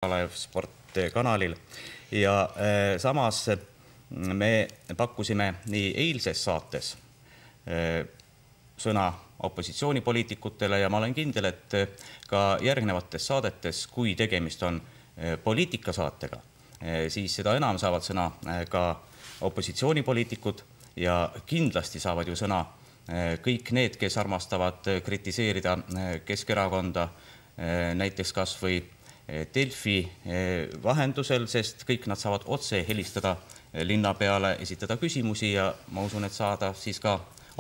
Kalev Sport kanalil ja samas me pakkusime nii eilses saates sõna opositsioonipoliitikutele ja ma olen kindel, et ka järgnevates saadetes, kui tegemist on poliitikasaatega, siis seda enam saavad sõna ka opositsioonipoliitikud ja kindlasti saavad ju sõna kõik need, kes armastavad kritiseerida Keskerakonda, näiteks kas või Delfi vahendusel, sest kõik nad saavad otse helistada linna peale, esitada küsimusi ja ma usun, et saada siis ka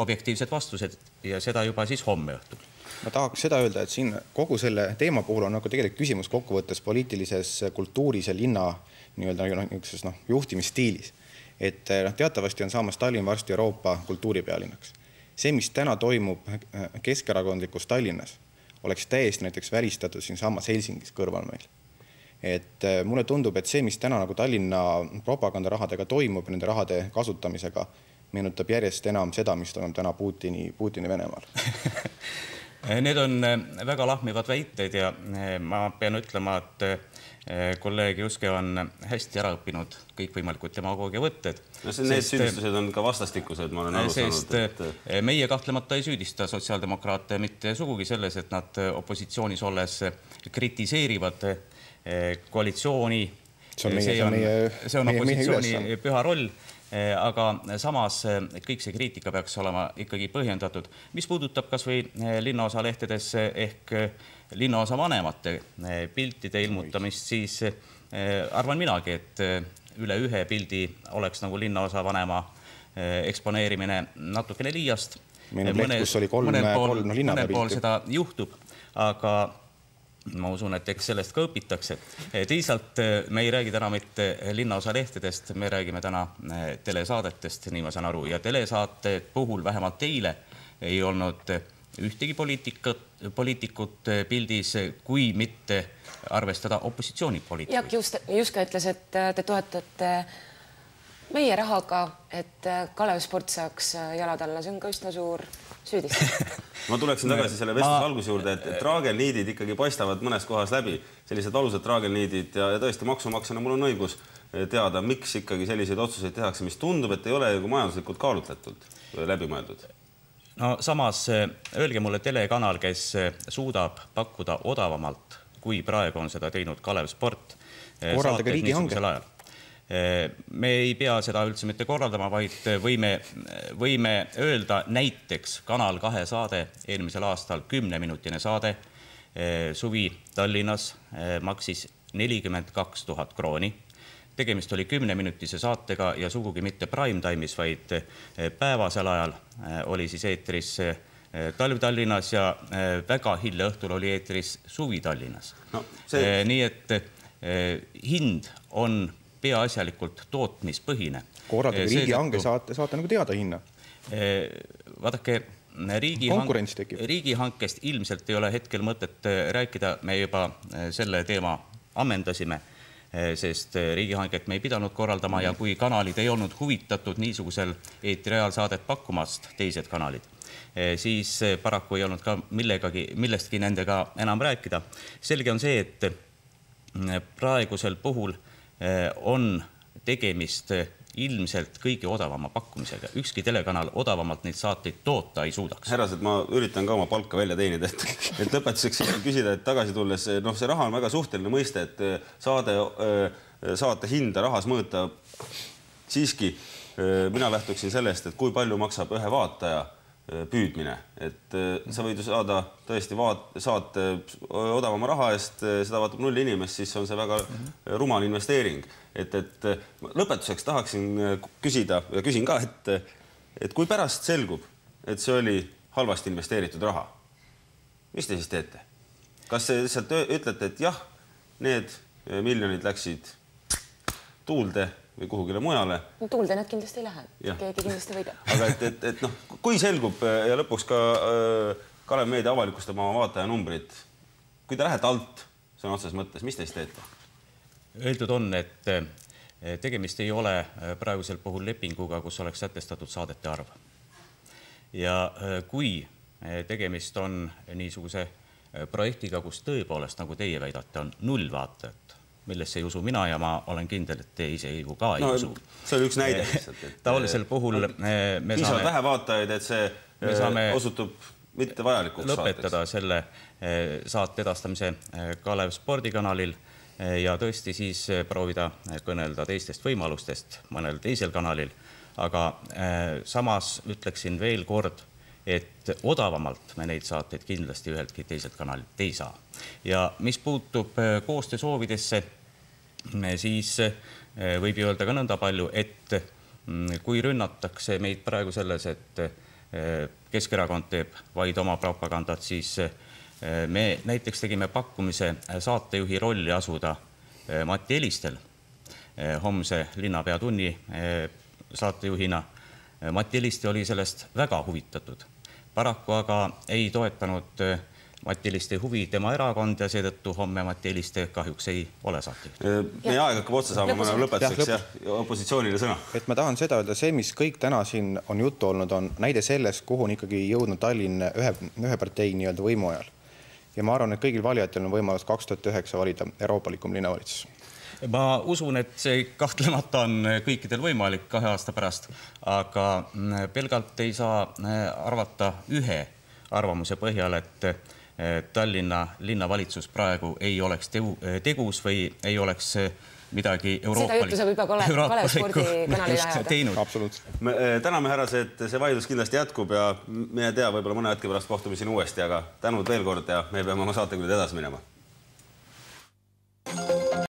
objektiivsed vastused ja seda juba siis homme õhtul. Ma tahaks seda öelda, et siin kogu selle teema puhul on nagu tegelikult küsimus kokkuvõttes poliitilises kultuuris ja linna juhtimisstiilis. Et teatavasti on saamas Tallinn varsti Euroopa kultuuripealinnaks. See, mis täna toimub keskerakondlikus Tallinnas, oleks täiesti näiteks välistatud siin saamas Helsingis kõrval meil. Et mulle tundub, et see, mis täna nagu Tallinna propagandarahadega toimub, nende rahade kasutamisega, meenutab järjest enam seda, mis toimub täna Putini Venemaal. Need on väga lahmivad väiteid ja ma pean ütlema, et kolleeg Juske on hästi ära õppinud kõikvõimalikud demagoogia võtted. No need süüdistused on ka vastastikused, ma olen aru saanud. Sest meie kahtlemata ei süüdista sotsiaaldemokraate mitte sugugi selles, et nad opositsioonis olles kritiseerivad koalitsiooni. See on opositsiooni püha roll, aga samas kõik see kriitika peaks olema ikkagi põhjendatud. Mis puudutab kas või linnaosa lehtedes ehk linnaosa vanemate piltide ilmutamist, siis arvan minagi, et üle ühe pildi oleks nagu linnaosa vanema eksponeerimine natukene liiast. Mõnel pool seda juhtub, aga ma usun, et eks sellest ka õpitakse. Teisalt me ei räägi täna mitte linnaosa lehtedest, me räägime täna telesaadetest, nii ma saan aru. Ja telesaate puhul vähemalt teile ei olnud ühtegi poliitikut pildis, kui mitte arvestada opositsioonipoliitikuid. Jaak Juske ütles, et te toetate meie rahaga, et Kalev Sport saaks jalad alla. See on ka üsna suur süüdistus. Ma tuleksin tagasi selle vestluse alguse juurde, et traagelniidid ikkagi paistavad mõnes kohas läbi. Sellised alused traagelniidid ja tõesti maksumaksjana mul on õigus teada, miks ikkagi selliseid otsuseid tehakse, mis tundub, et ei ole majanduslikult kaalutletult läbimõeldud. No samas öelge mulle telekanal, kes suudab pakkuda odavamalt, kui praegu on seda teinud Kalev Sport. Korraldage riigihange. Me ei pea seda üldse mitte korraldama, vaid võime öelda näiteks Kanal 2 saade eelmisel aastal 10-minutine saade suvi Tallinnas maksis 42 000 krooni. Tegemist oli 10-minutise saatega ja sugugi mitte prime time'is, vaid päevasel ajal oli siis eetris talv Tallinnas ja väga hilja õhtul oli eetris suvi Tallinnas. Nii et hind on peaasjalikult tootmispõhine. Korraldage riigihange saate nagu teada hinna. Vaadake, riigihankest ilmselt ei ole hetkel mõtet rääkida, me juba selle teema ammendasime, sest riigihanget me ei pidanud korraldama ja kui kanalid ei olnud huvitatud niisugusel eetrireaalsaadet pakkumast teised kanalid, siis paraku ei olnud ka millestki nendega enam rääkida. Selge on see, et praegusel puhul on tegemist ilmselt kõige odavama pakkumisega. Ükski telekanal odavamalt neid saateid toota ei suudaks. Härrased, ma üritan ka oma palka välja teenida, et lõpetuseks küsida, et tagasi tulles, see raha on väga suhteline mõiste, et saate hinda rahas mõõta. Siiski mina lähtuksin sellest, et kui palju maksab ühe vaataja püüdmine, et sa võid saada tõesti saate odavama raha eest, seda vaatab 0 inimest, siis on see väga rumal investeering. Et lõpetuseks tahaksin küsida ja küsin ka, et kui pärast selgub, et see oli halvasti investeeritud raha, mis te siis teete? Kas te lihtsalt ütlete, et jah, need miljonid läksid tuulde või kuhugile mujale? Tuulde need kindlasti ei lähe. Keegi kindlasti võidab. Aga kui selgub ja lõpuks ka Kalev Meedia avalikustab oma vaataja numbrid, kui te lähete alt, see on otses mõttes, mis te siis teete? Öeldud on, et tegemist ei ole praegusel puhul lepinguga, kus oleks sätestatud saadete arv. Ja kui tegemist on niisuguse projektiga, kus tõepoolest, nagu teie väidate, on 0 vaatajat, millesse ei usu mina ja ma olen kindel, et te ise ju ka ei usu. See oli üks näide lihtsalt. Taolisel puhul me saame vähe vaatajaid, et see osutub mitte vajalikuks lõpetada selle saate edastamise Kalev spordikanalil ja tõesti siis proovida kõnelda teistest võimalustest mõnel teisel kanalil. Aga samas ütleksin veel kord, et odavamalt me neid saateid kindlasti üheltki teiselt kanalilt ei saa. Ja mis puutub koostöösoovidesse, siis võib ju öelda ka nõnda palju, et kui rünnatakse meid praegu selles, et Keskerakond teeb vaid oma propagandat, siis me näiteks tegime pakkumise saatejuhi rolli asuda Mati Elistel homse linnapeatunni saatejuhina. Mati Eliste oli sellest väga huvitatud. Paraku aga ei toetanud Mati Eliste huvi tema erakond ja seetõttu homme Mati Eliste kahjuks ei ole saatejuht. Meie aeg hakkab otsa saama, ma lõpetuseks ja opositsioonile sõna. Et ma tahan seda öelda, see, mis kõik täna siin on juttu olnud, on näide sellest, kuhu on ikkagi jõudnud Tallinn ühe partei nii-öelda võimu ajal. Ja ma arvan, et kõigil valijatel on võimalus 2009 valida euroopalikum linnavalitsus. Ma usun, et see kahtlemata on kõikidel võimalik 2 aasta pärast, aga pelgalt ei saa arvata ühe arvamuse põhjal, et Tallinna linnavalitsus praegu ei oleks tegus või ei oleks midagi Kalev spordikanali teinud. Me täname härrased, see vaidlus kindlasti jätkub ja me tea, võib-olla mõne hetke pärast kohtume siin uuesti, aga tänud veel kord ja me peame oma saatekülid edasi minema.